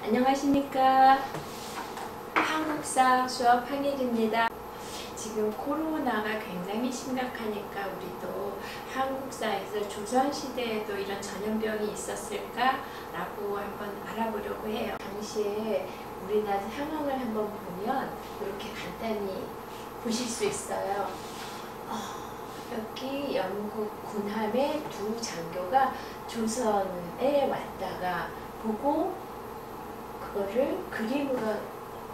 안녕하십니까. 한국사 수업 황일입니다. 지금 코로나가 굉장히 심각하니까 우리도 한국사에서 조선시대에도 이런 전염병이 있었을까? 라고 한번 알아보려고 해요. 당시에 우리나라 상황을 한번 보면 이렇게 간단히 보실 수 있어요. 여기 영국 군함의 두 장교가 조선에 왔다가 보고 그거를 그림으로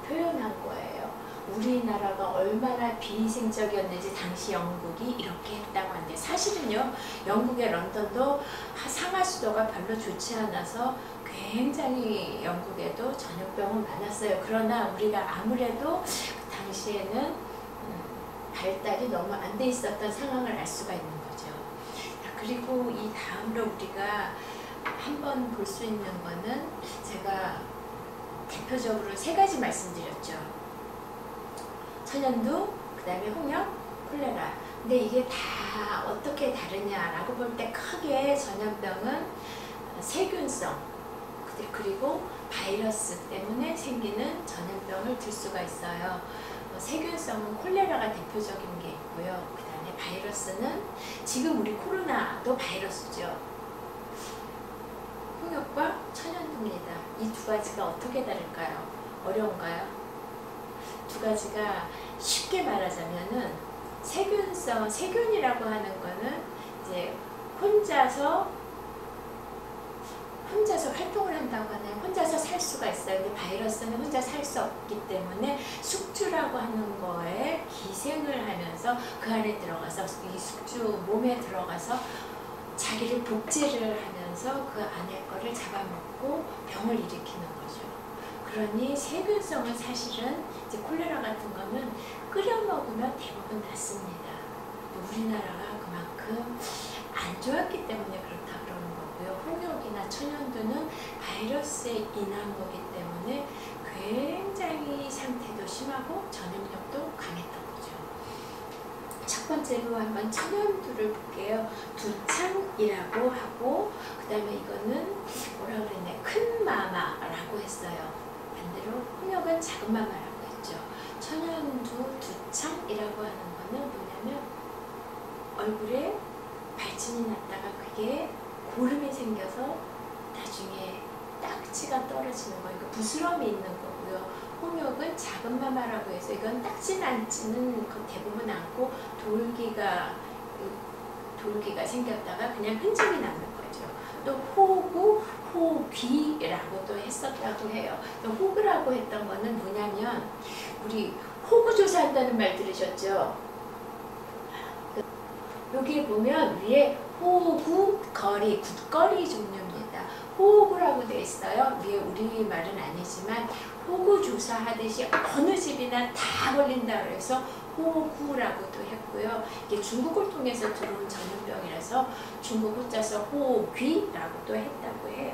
표현한 거예요. 우리나라가 얼마나 비위생적이었는지 당시 영국이 이렇게 했다고 하는데, 사실은요, 영국의 런던도 상하 수도가 별로 좋지 않아서 굉장히 영국에도 전염병은 많았어요. 그러나 우리가 아무래도 그 당시에는 발달이 너무 안 돼 있었던 상황을 알 수가 있는 거죠. 그리고 이 다음으로 우리가 한번 볼 수 있는 거는, 제가 대표적으로 세 가지 말씀드렸죠. 천연두, 그 다음에 홍역, 콜레라. 근데 이게 다 어떻게 다르냐라고 볼 때 크게 전염병은 세균성, 그리고 바이러스 때문에 생기는 전염병을 들 수가 있어요. 세균성은 콜레라가 대표적인 게 있고요. 그 다음에 바이러스는 지금 우리 코로나도 바이러스죠. 홍역과 천연두입니다. 이 두 가지가 어떻게 다를까요? 어려운가요? 두 가지가 쉽게 말하자면은 세균이라고 하는 거는 이제 혼자서 활동을 한다고 하나요? 혼자서 살 수가 있어요. 근데 바이러스는 혼자 살 수 없기 때문에 숙주라고 하는 거에 기생을 하면서 그 안에 들어가서, 이 숙주 몸에 들어가서 자기를 복제를 하면서 그 안에 거를 잡아먹고 병을 일으키는 거죠. 그러니 세균성은 사실은 이제 콜레라 같은 거는 끓여 먹으면 대부분 낫습니다. 우리나라가 그만큼 안 좋았기 때문에 그렇다 그러는 거고요. 홍역이나 천연두는 바이러스에 인한 거기 때문에 굉장히 상태도 심하고 전염력도 강했던 거죠. 첫 번째로 한번 천연두를 볼게요. 두창이라고 하고, 그 다음에 이거는 뭐라 그랬네, 큰 마마라고 했어요. 반대로 홍역은 작은 마마라고 했죠. 천연두, 두창이라고 하는 거는 뭐냐면 얼굴에 발진이 났다가 그게 고름이 생겨서 나중에 딱지가 떨어지는 거예요. 그러니까 부스럼이 있는 거고요. 홍역은 작은 마마라고 해서 이건 딱지 난지는 대부분 않고 돌기가 생겼다가 그냥 흔적이 남는 거죠. 또 호구, 호귀라고 또 했었다고 해요. 또 호구라고 했던 거는 뭐냐면, 우리 호구 조사한다는 말 들으셨죠? 여기 보면 위에 호구거리, 굿거리 종류입니다. 호구라고 되어 있어요. 이게 우리말은 아니지만 호구 조사하듯이 어느 집이나 다 걸린다 그래서 호구라고도 했고요. 이게 중국을 통해서 들어온 전염병이라서 중국 호자서 호귀라고도 했다고 해요.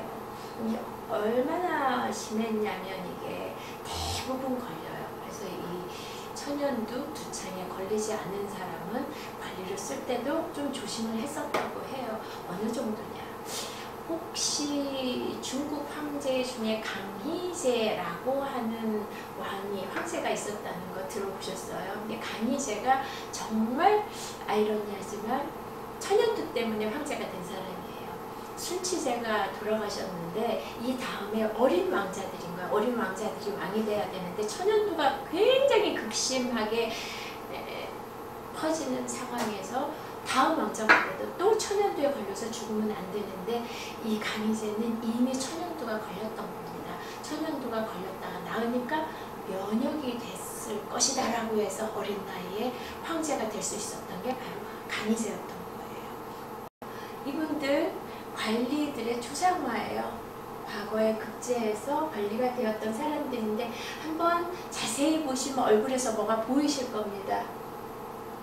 얼마나 심했냐면 이게 대부분 걸려요. 그래서 이 천연두, 두창에 걸리지 않은 사람은 관리를 쓸 때도 좀 조심을 했었다고 해요. 어느 정도냐? 혹시 중국 황제 중에 강희제라고 하는 황제가 있었다는 거 들어보셨어요? 근데 강희제가 정말 아이러니하지만 천연두 때문에 황제가 된 사람이에요. 순치제가 돌아가셨는데 이 다음에 어린 왕자들인 거예요. 어린 왕자들이 왕이 돼야 되는데 천연두가 굉장히 극심하게 퍼지는 상황에서 다음 왕자가 돼도 또 천연두에 걸려서 죽으면 안 되는데, 이 강희제는 이미 천연두가 걸렸던 겁니다. 천연두가 걸렸다가 나으니까 면역이 됐을 것이다 라고 해서 어린 나이에 황제가 될 수 있었던 게 바로 강희제였던 거예요. 이분들 관리들의 초상화예요. 과거에 급제해서 관리가 되었던 사람들인데 한번 자세히 보시면 얼굴에서 뭐가 보이실 겁니다.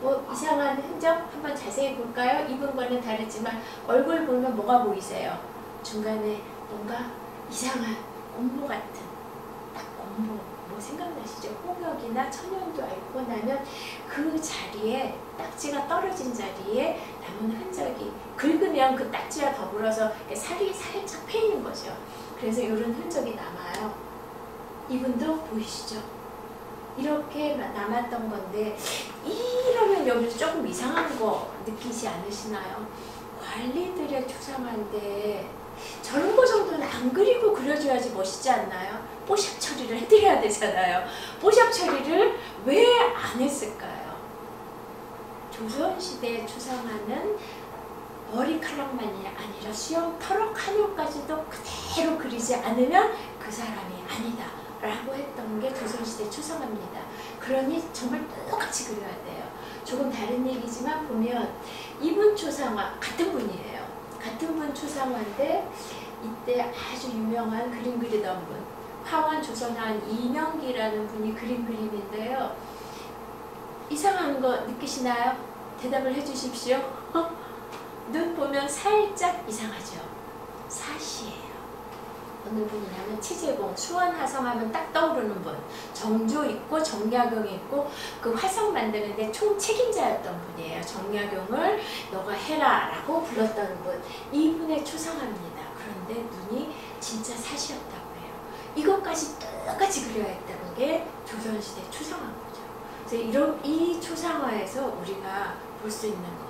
뭐 이상한 흔적 한번 자세히 볼까요? 입은 거는 다르지만 얼굴 보면 뭐가 보이세요? 중간에 뭔가 이상한 곰보 같은, 딱 곰보, 뭐 생각나시죠? 홍역이나 천연두 앓고 나면 그 자리에, 딱지가 떨어진 자리에 남은 흔적이, 긁으면 그 딱지와 더불어서 살이 살짝 패이는 거죠. 그래서 이런 흔적이 남아요. 이분도 보이시죠? 이렇게 남았던 건데 이러면 여기서 조금 이상한 거 느끼지 않으시나요? 관리들의 초상화인데 저런 거 정도는 안 그리고 그려줘야지 멋있지 않나요? 뽀샵 처리를 해드려야 되잖아요. 뽀샵 처리를 왜 안 했을까요? 조선시대의 초상화는 머리카락만이 아니라 수염, 털어, 카누까지도 그대로 그리지 않으면 그 사람이 아니다 라고 했던 게 조선시대 초상화입니다. 그러니 정말 똑같이 그려야 돼요. 조금 다른 얘기지만 보면 이분 초상화 같은 분이에요. 같은 분 초상화인데 이때 아주 유명한 그림 그리던 분, 화원 조선한 이명기라는 분이 그린 그림인데요. 이상한 거 느끼시나요? 대답을 해주십시오. 눈 보면 살짝 이상하죠? 사시예요. 어느 분이냐면 치제공, 수원화성하면 딱 떠오르는 분. 정조 있고 정약용 있고 그 화성 만드는데 총 책임자였던 분이에요. 정약용을 너가 해라 라고 불렀던 분. 이분의 초상화입니다. 그런데 눈이 진짜 사시였다고 해요. 이것까지 똑같이 그려야 했다는 게 조선시대 초상화인 거죠. 그래서 이 초상화에서 우리가 볼 수 있는 거,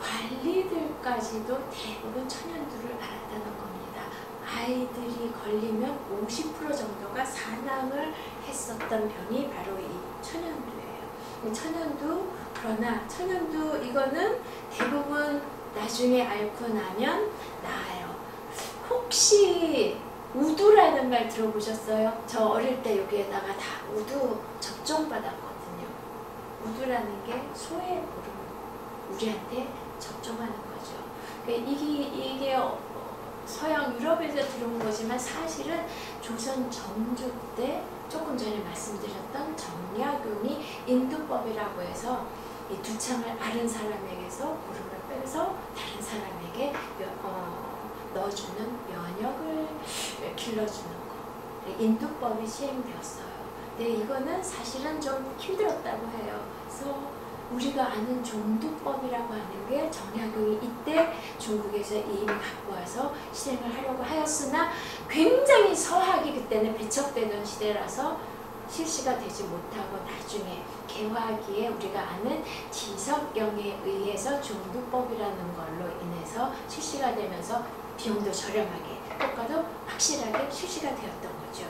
관리들까지도 대부분 천연두를 알았다는 겁니다. 아이들이 걸리면 50% 정도가 사망을 했었던 병이 바로 이 천연두예요. 천연두, 그러나 천연두 이거는 대부분 나중에 앓고 나면 나아요. 혹시 우두라는 말 들어보셨어요? 저 어릴 때 여기에다가 다 우두 접종 받았거든요. 우두라는 게 소의 보름, 우리한테 접종하는 거죠. 이게 서양 유럽에서 들어온 거지만 사실은 조선 정조 때 조금 전에 말씀드렸던 정약용이 인두법이라고 해서 이 두창을 앓은 사람에게서 보름을 빼서 다른 사람에게 넣어주는 면역을 길러주는 거. 인두법이 시행되었어요. 근데 이거는 사실은 좀 힘들었다고 해요. 그래서 우리가 아는 종두법이라고 하는 게 정약용이 이때 중국에서 이미 갖고 와서 실행을 하려고 하였으나 굉장히 서학이 그때는 배척되던 시대라서 실시가 되지 못하고 나중에 개화기에 우리가 아는 지석경에 의해서 종두법이라는 걸로 인해서 실시가 되면서 비용도 저렴하게 효과도 확실하게 실시가 되었던 거죠.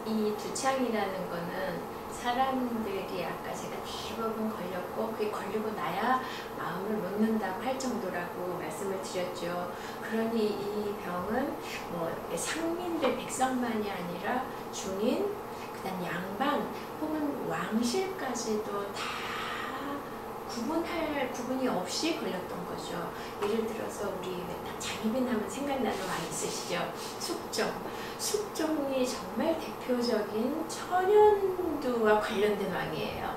이 두창이라는 거는 사람들이 아까 제가 대부분 걸렸고 그게 걸리고 나야 마음을 놓는다고 할 정도라고 말씀을 드렸죠. 그러니 이 병은 뭐 상민들 백성만이 아니라 중인, 그다음 양반 혹은 왕실까지도 다 구분할 부분이 없이 걸렸던 거죠. 예를 들어서 우리 장희빈 하면 생각나는 왕 있으시죠? 숙종. 숙종이 정말 대표적인 천연두와 관련된 왕이에요.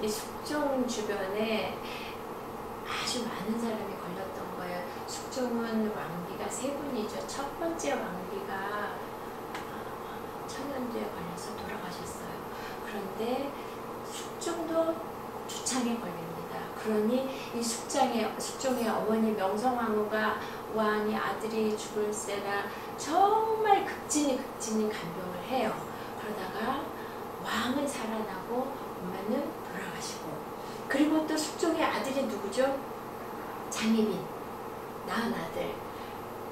이 숙종 주변에 아주 많은 사람이 걸렸던 거예요. 숙종은 왕비가 세 분이죠. 첫 번째 왕비가 천연두에 걸려서 돌아가셨어요. 그런데 숙종도 두창에 걸립니다. 그러니 이 숙종의 어머니 명성황후가 왕이 아들이 죽을세라 정말 극진히 간병을 해요. 그러다가 왕은 살아나고 엄마는 돌아가시고, 그리고 또 숙종의 아들이 누구죠? 장희빈, 낳은 아들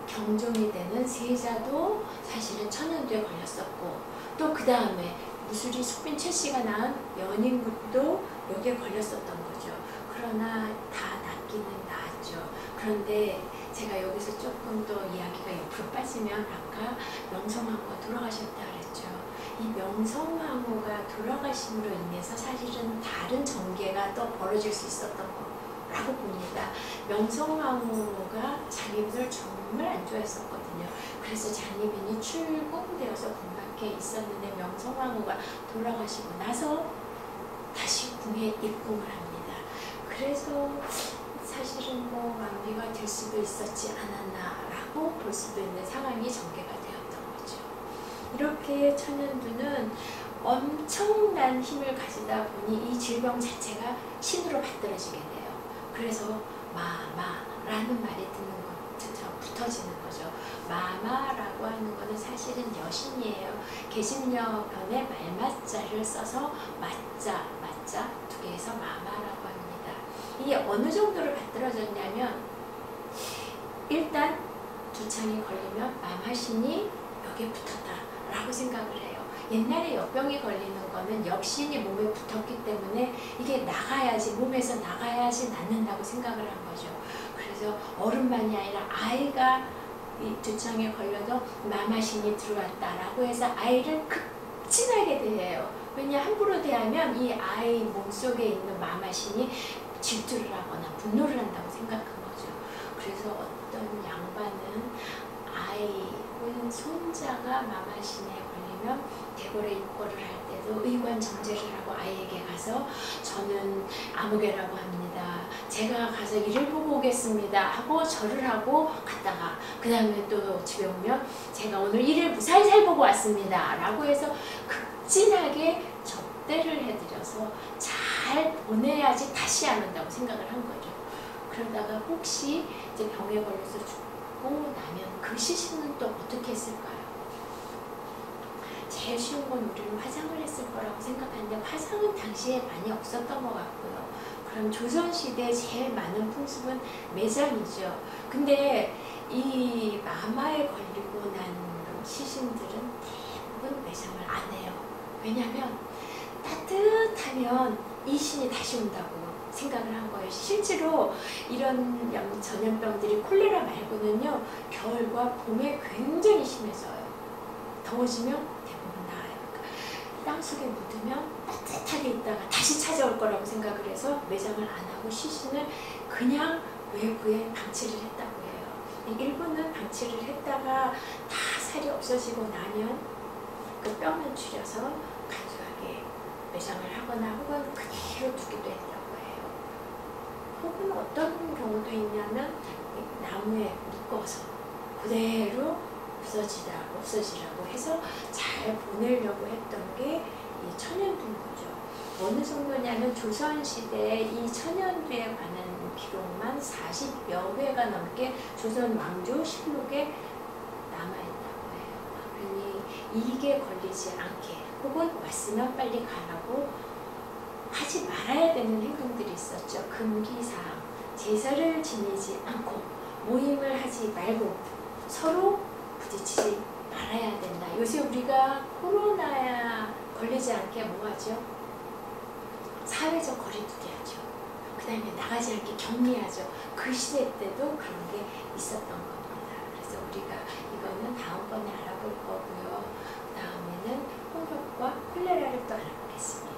경종이 되는 세자도 사실은 천연두에 걸렸었고, 또 그 다음에 무술이 숙빈 최씨가 낳은 연인국도 여기에 걸렸었던 거죠. 그러나 다 낫기는 나았죠. 그런데 제가 여기서 조금 더 이야기가 옆으로 빠지면 아까 명성황후가 돌아가셨다 그랬죠. 이 명성황후가 돌아가심으로 인해서 사실은 다른 전개가 또 벌어질 수 있었던 거라고 봅니다. 명성황후가 장희빈을 정말 안 좋아했었거든요. 그래서 장희빈이 출궁되어서 궁 밖에 있었는데 명성황후가 돌아가시고 나서 다시 궁에 입궁을 합니다. 그래서 사실은 뭐 왕비가 될 수도 있었지 않았나라고 볼 수도 있는 상황이 전개가 되었던 거죠. 이렇게 천연두는 엄청난 힘을 가지다 보니 이 질병 자체가 신으로 받들어지게 돼요. 그래서 마라는 말이 붙어지는 거죠. 마마라고 하는 거는 사실은 여신이에요. 계집녀 변에 말맞자를 써서 맞자 두 개에서 마마라고 합니다. 이게 어느 정도로 받들어졌냐면 일단 두창이 걸리면 마마신이 여기에 붙었다라고 생각을 해요. 옛날에 역병이 걸리는 거는 역신이 몸에 붙었기 때문에 이게 나가야지, 몸에서 나가야지 낫는다고 생각을 한 거죠. 그래서 어른만이 아니라 아이가 이 두창에 걸려도 마마신이 들어왔다라고 해서 아이를 극진하게 대해요. 왜냐, 함부로 대하면 이 아이 몸속에 있는 마마신이 질투를 하거나 분노를 한다고 생각한 거죠. 그래서 어떤 양반은 아이 혹은 손자가 마마신에 걸리면 대궐에 입궐을 할 때도 의관 정제를 하고 아이에게 가서 저는 아무개라고 합니다. 제가 가서 일을 보고 오겠습니다 하고 절을 하고 갔다가 그 다음에 또 집에 오면 제가 오늘 일을 무사히 잘 보고 왔습니다 라고 해서 극진하게 접대를 해드려서 잘 보내야지 다시 안 온다고 생각을 한 거죠. 그러다가 혹시 이제 병에 걸려서 죽고 나면 그 시신은 또 어떻게 했을까요? 제일 쉬운 건 우리는 화장을 했을 거라고 생각하는데 화장은 당시에 많이 없었던 것 같고요. 그럼 조선시대에 제일 많은 풍습은 매장이죠. 근데 이 마마에 걸리고 난 시신들은 대부분 매장을 안 해요. 왜냐면 따뜻하면 이 신이 다시 온다고 생각을 한 거예요. 실제로 이런 전염병들이 콜레라 말고는요, 겨울과 봄에 굉장히 심해져요. 더워지면 대부분 나아요. 그러니까 땅속에 묻으면 따뜻하게 있다가 다시 찾아올 거라고 생각을 해서 매장을 안 하고 시신을 그냥 외부에 방치를 했다고 해요. 일부는 방치를 했다가 다 살이 없어지고 나면 그 뼈만 추려서 간소하게 매장을 하거나 혹은 그대로 두기도 했다고 해요. 혹은 어떤 경우도 있냐면 나무에 묶어서 그대로 없어지라고 해서 잘 보내려고 했던 게 이 천연두부죠. 어느 정도냐면 조선시대에 이 천연두에 관한 기록만 40여 회가 넘게 조선 왕조실록에 남아있다고 해요. 그러니 이게 걸리지 않게 혹은 왔으면 빨리 가라고 하지 말아야 되는 행동들이 있었죠. 금기사항, 제사를 지내지 않고 모임을 하지 말고 서로 부딪히지 말아야 된다. 요새 우리가 코로나에 걸리지 않게 뭐 하죠? 사회적 거리두기 하죠. 그 다음에 나가지 않게 격리하죠. 그 시대 때도 그런 게 있었던 겁니다. 그래서 우리가 이거는 다음번에 알아볼 거고요. 다음에는 홍역과 콜레라를 또 알아보겠습니다.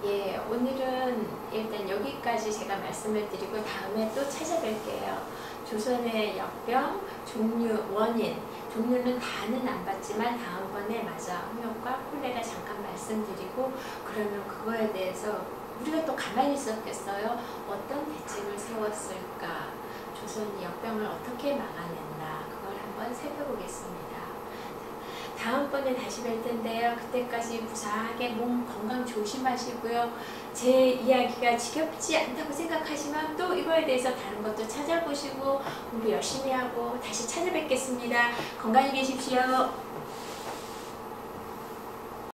예, 오늘은 일단 여기까지 제가 말씀을 드리고 다음에 또 찾아뵐게요. 조선의 역병, 종류, 원인, 종류는 다는 안 봤지만 다음번에 마저 홍역과 콜레라 잠깐 말씀드리고 그러면 그거에 대해서 우리가 또 가만히 있었겠어요? 어떤 대책을 세웠을까? 조선이 역병을 어떻게 막아냈나? 그걸 한번 살펴보겠습니다. 다음번에 다시 뵐 텐데요. 그때까지 무사하게 몸 건강 조심하시고요. 제 이야기가 지겹지 않다고 생각하시면 또 이거에 대해서 다른 것도 찾아보시고 공부 열심히 하고 다시 찾아뵙겠습니다. 건강히 계십시오.